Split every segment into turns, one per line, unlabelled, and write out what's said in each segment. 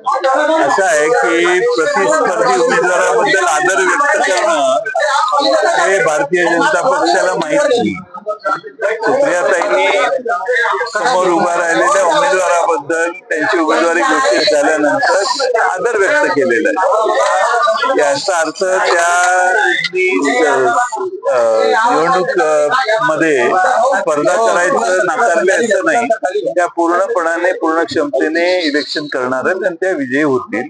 असं आहे की प्रतिस्पर्धी उमेदवाराबद्दल आदर व्यक्त करणं हे भारतीय जनता पक्षाला माहित नाही. सुप्रियाताईंनी समोर उभा राहिलेल्या उमेदवाराबद्दल त्यांची उमेदवारी घोषित झाल्यानंतर आदर व्यक्त केलेला आहे. याचा अर्थ त्यांनी निवडणूक मध्ये स्पर्धा करायचं नाकारले असं नाही. त्या पूर्णपणाने पूर्ण क्षमतेने इलेक्शन करणार आहेत आणि त्या विजयी होतील.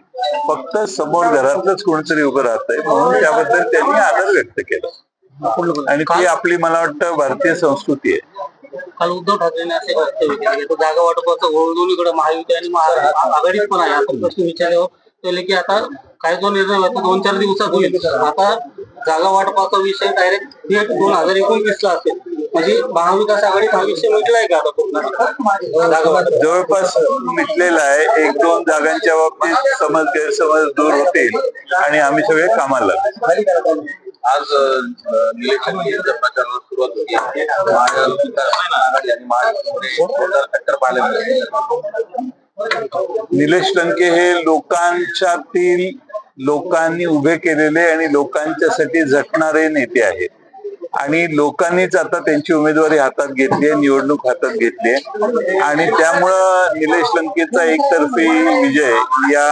फक्त समोर घरातलंच कोणीतरी उभं राहतंय म्हणून त्याबद्दल त्यांनी आदर व्यक्त केला आणि ती आपली मला वाटतं भारतीय संस्कृती आहे.
काल उद्धव ठाकरेंनी असे वक्तव्य केले की जागा वाटपाचं दोन्हीकडे महायुती आणि आघाडीत पण आहे. आपण प्रश्न विचारले की आता काय जो निर्णय होता 2-4 दिवसात होईल. आता जागा वाटपाचा विषय डायरेक्ट 2029 ला असेल म्हणजे महाविकास आघाडीत हा विषय मिटलाय का आता?
जवळपास मिटलेला आहे. 1-2 जागांच्या बाबतीत समज गैरसमज दूर होतील आणि आम्ही सगळे कामाला लागू.
आज निलेश लंकेंच्या प्रचाराला सुरुवात होती आहे. आघाडी आणि महायुतीमध्ये टक्कर पाहायला मिळाली.
निलेश लंके हे लोकांच्यातील लोकांनी उभे केलेले आणि लोकांच्यासाठी झटणारे नेते आहेत आणि लोकांनीच आता त्यांची उमेदवारी हातात घेतली आहे, निवडणूक हातात घेतली आहे आणि त्यामुळं निलेश लंकेचा एकतर्फी विजय या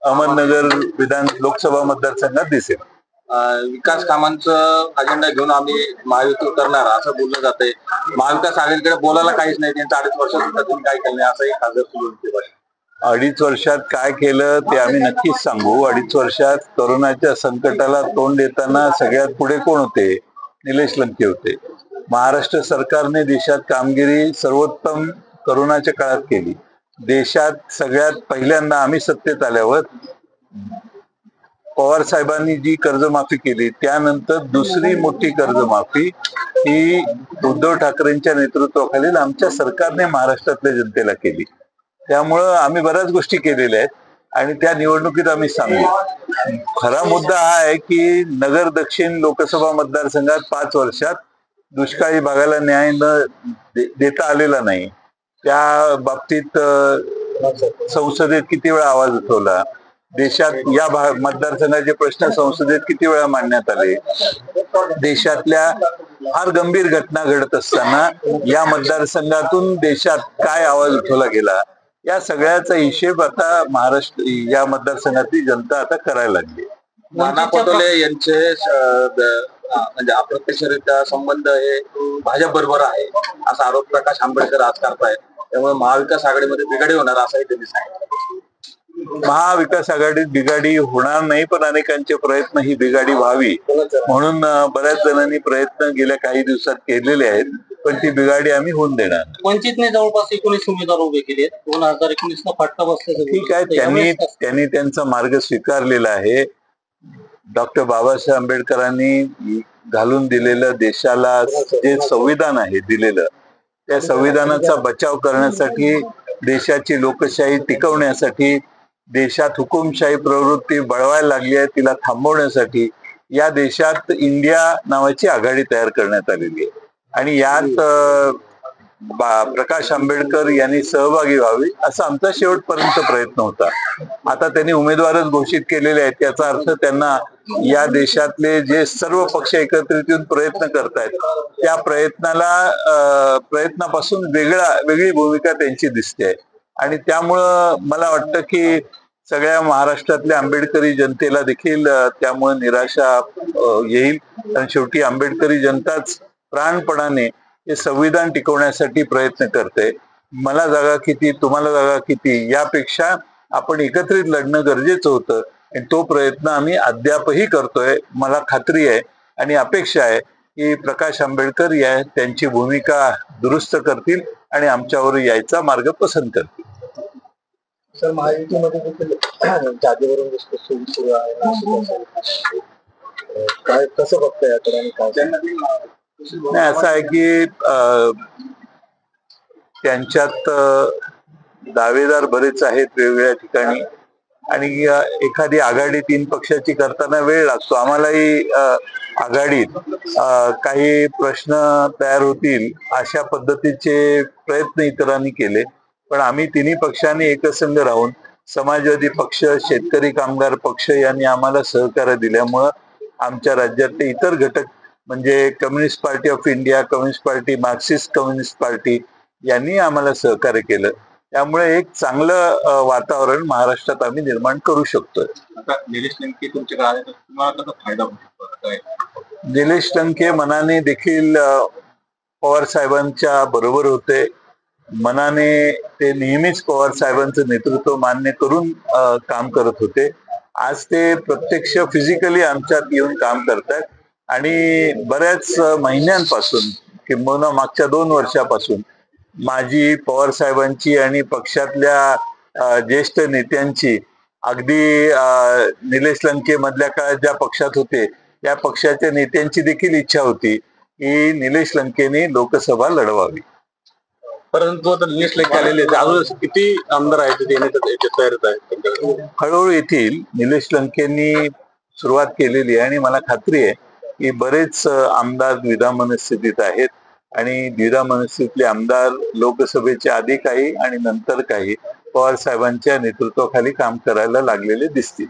अहमदनगर लोकसभा मतदारसंघात दिसेल.
विकास कामांचं अजेंडा घेऊन आम्ही महायुती उतरणार असं बोललं जातंय. महाविकास आघाडीकडे बोलायला काहीच नाही. त्यांचं 2.5 वर्षात तुम्ही काय केलं नाही असंही खासदार सुरू.
2.5 वर्षात काय केलं ते आम्ही नक्कीच सांगू. 2.5 वर्षात कोरोनाच्या संकटाला तोंड देताना सगळ्यात पुढे कोण होते? निलेश लंके होते. महाराष्ट्र सरकारने देशात कामगिरी सर्वोत्तम कोरोनाच्या काळात केली. देशात सगळ्यात पहिल्यांदा आम्ही सत्तेत आल्यावर पवार साहेबांनी जी कर्जमाफी केली त्यानंतर दुसरी मोठी कर्जमाफी ही उद्धव ठाकरेंच्या नेतृत्वाखालील आमच्या सरकारने महाराष्ट्रातल्या जनतेला केली. त्यामुळं आम्ही बऱ्याच गोष्टी केलेल्या आहेत आणि त्या निवडणुकीत आम्ही सांगू. खरा मुद्दा हा आहे की नगर दक्षिण लोकसभा मतदारसंघात 5 वर्षात दुष्काळी भागाला न्याय न देता आलेला नाही. त्या बाबतीत संसदेत किती वेळा आवाज उठवला. देशात या मतदारसंघाचे प्रश्न संसदेत किती वेळा मांडण्यात आले. देशातल्या फार गंभीर घटना घडत असताना या मतदारसंघातून देशात काय आवाज उठवला गेला या सगळ्याचा हिशेब आता महाराष्ट्र या मतदारसंघातली जनता आता करायला लागली.
नाना पटोले यांचे म्हणजे अप्रत्यक्षरित्या संबंध हे भाजप बरोबर आहे असा आरोप प्रकाश आंबेडकर आज करतायत. त्यामुळे महाविकास आघाडीमध्ये बिघाडी होणार असंही त्यांनी सांगितलं.
महाविकास आघाडीत बिघाडी होणार नाही पण अनेकांचे प्रयत्न ही बिघाडी व्हावी म्हणून बऱ्याच जणांनी प्रयत्न गेल्या काही दिवसात केलेले आहेत पण ती बिघाडी आम्ही होऊन देणार.
वंचितने जवळपास 19 उमेदवार उभे केले. 2019 ला फटका बसला.
ठीक आहे. त्यांनी त्यांचा मार्ग स्वीकारलेला आहे. डॉक्टर बाबासाहेब आंबेडकरांनी घालून दिलेलं देशाला जे संविधान आहे दिलेलं त्या संविधानाचा बचाव करण्यासाठी देशाची लोकशाही टिकवण्यासाठी देशात हुकुमशाही प्रवृत्ती बळवायला लागली आहे तिला थांबवण्यासाठी या देशात इंडिया नावाची आघाडी तयार करण्यात आलेली आहे आणि यात प्रकाश आंबेडकर यांनी सहभागी व्हावी असा आमचा शेवटपर्यंत प्रयत्न होता. आता त्यांनी उमेदवारच घोषित केलेले आहेत याचा अर्थ त्यांना या देशातले जे सर्व पक्ष एकत्रित येऊन प्रयत्न करतायत त्या प्रयत्नापासून वेगळी भूमिका त्यांची दिसते आणि त्यामुळं मला वाटतं की सगळ्या महाराष्ट्रातल्या आंबेडकरी जनतेला देखील त्यामुळे निराशा येईल आणि शेवटी आंबेडकरी जनताच प्राणपणाने हे संविधान टिकवण्यासाठी प्रयत्न करते. मला जागा किती तुम्हाला जागा किती यापेक्षा आपण एकत्रित लढणं गरजेचं होतं आणि तो प्रयत्न आम्ही अद्यापही करतोय. मला खात्री आहे आणि अपेक्षा आहे की प्रकाश आंबेडकर त्यांची भूमिका दुरुस्त करतील आणि आमच्यावर यायचा मार्ग पसंत करतील.
सर महायुतीमध्ये देखील जागेवरून सुरू आहे काय कसं बघताय याकडे आणि
नाही असं आहे की त्यांच्यात दावेदार बरेच आहेत वेगवेगळ्या ठिकाणी आणि एखादी आघाडी 3 पक्षाची करताना वेळ लागतो. आम्हालाही आघाडीत काही प्रश्न तयार होतील अशा पद्धतीचे प्रयत्न इतरांनी केले पण आम्ही तिन्ही पक्षांनी एकसंघ राहून समाजवादी पक्ष, शेतकरी कामगार पक्ष यांनी आम्हाला सहकार्य दिल्यामुळं आमच्या राज्यातले इतर घटक म्हणजे communist party of India, communist party, Marxist communist party यांनी आम्हाला सहकार्य केलं. त्यामुळे एक चांगलं वातावरण महाराष्ट्रात आम्ही निर्माण करू शकतोय.
आता निलेश लंके तुमच्याकडे आले तर तुम्हाला कसा फायदा होतो?
निलेश लंके मनाने देखील पवार साहेबांच्या बरोबर होते. मनाने ते नेहमीच पवार साहेबांचं नेतृत्व मान्य करून काम करत होते. आज ते प्रत्यक्ष फिजिकली आमच्यात येऊन काम करतात आणि बऱ्याच महिन्यांपासून किंबहुना मागच्या 2 वर्षापासून माझी, पवार साहेबांची आणि पक्षातल्या ज्येष्ठ नेत्यांची, अगदी निलेश लंके मधल्या काळात ज्या पक्षात होते त्या पक्षाच्या नेत्यांची देखील इच्छा होती की निलेश लंकेने लोकसभा लढवावी.
परंतु आता निलेश लंके आलेले अजून किती आमदार आहेत ते येण्याच्या तयारीत आहेत?
हळूहळू येथील. निलेश लंकेंनी सुरुवात केलेली आहे आणि मला खात्री आहे की बरेच आमदार द्विधा मनस्थितीत आहेत आणि द्विधा मनस्थितीतले आमदार लोकसभेच्या आधी काही आणि नंतर काही पवार साहेबांच्या नेतृत्वाखाली काम करायला लागलेले दिसतील.